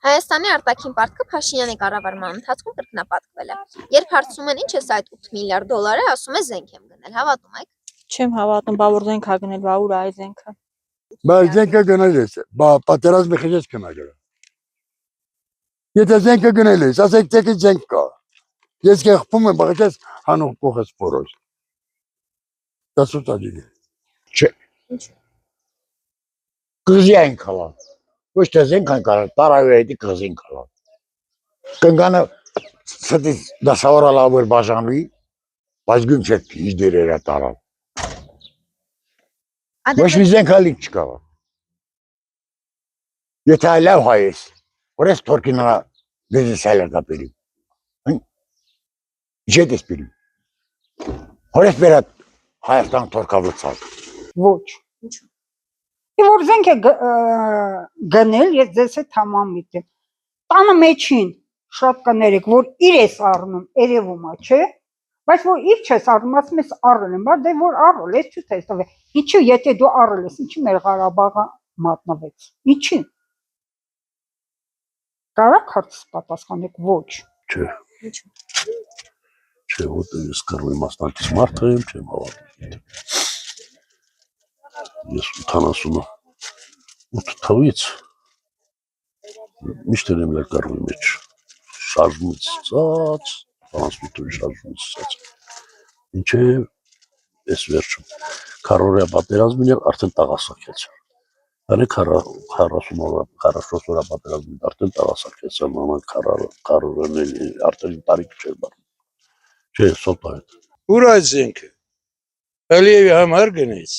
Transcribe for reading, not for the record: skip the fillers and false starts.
Հայաստանի արտաքին պարտքը Փաշինյանի կառավարման ընթացքում կրկնապատկվել է։ Երբ հարցնում են ինչ է այդ 8 միլիարդ դոլարը, ասում է զենք եմ գնել, հավատում եք։ Չեմ հավատում, բա որ զենք ա գնել, բա ուր է այդ զենքը։ Բայց զենքը գնել ես, բա պատերազմի խիղճ կնագրա։ Եթե զենքը գնել ես, ասեք թե զենք կա։ Ես կեղբում եմ, բաղաճես հանող փողես փորոս։ Դա սուտ աջի։ Չէ։ Ինչ։ Կղզի այն կալան։ Ոչ թե զենք այն կալան, տարավերի կղզին կալան։ Կնգանը ստից դասավորալավ էր բաժանվի, բայց գույն չէ իր դերերը տարան։ Ոչ մի զենք ալիք չկա։ Եթե այլավ հայ ես, որ ես թորքին հա դեզիս այլը կապերի։ Ինչ է դես պիրի։ Որ ես բերատ Հայաստան թորքավլծալ։ Ոչ։ Եվ որ զենք է գնել, ես ձեզ հետ համամիտ եմ։ Տանը մեջին շատ կներեք, որ իր ես առնում, երևում է, չէ՞։ Բայց որ իր չես առնում, ասում ես առել եմ, բա դե որ առել ես, չու թեստով է։ Ինչու եթե դու առել ես, ինչի մեր Ղարաբաղը մատնվեց։ Ինչի։ Կարա՞ք հարցս պատասխանեք, ոչ։ Չէ։ Չէ, որ ես կռվի մասնակից մարդ եմ, չեմ հավատում։ Ես 78 թվից միշտ եմ ել կռվի մեջ։ Շարժումից ծած, 78 թվի շարժումից ծած։ Ինչե ես վերջում 40-օրյա պատերազմին էլ արդեն տաղասակեցա։ Հələ 40 օր, 44 օրյա պատերազմին արդեն տաղասակեցա, մանանք 40-օրն էլ արդեն տարիք չէր բառ։ Չէ, սոտա հետ։ Ուր այդ զենքը։ Ալիևի համար գնեց։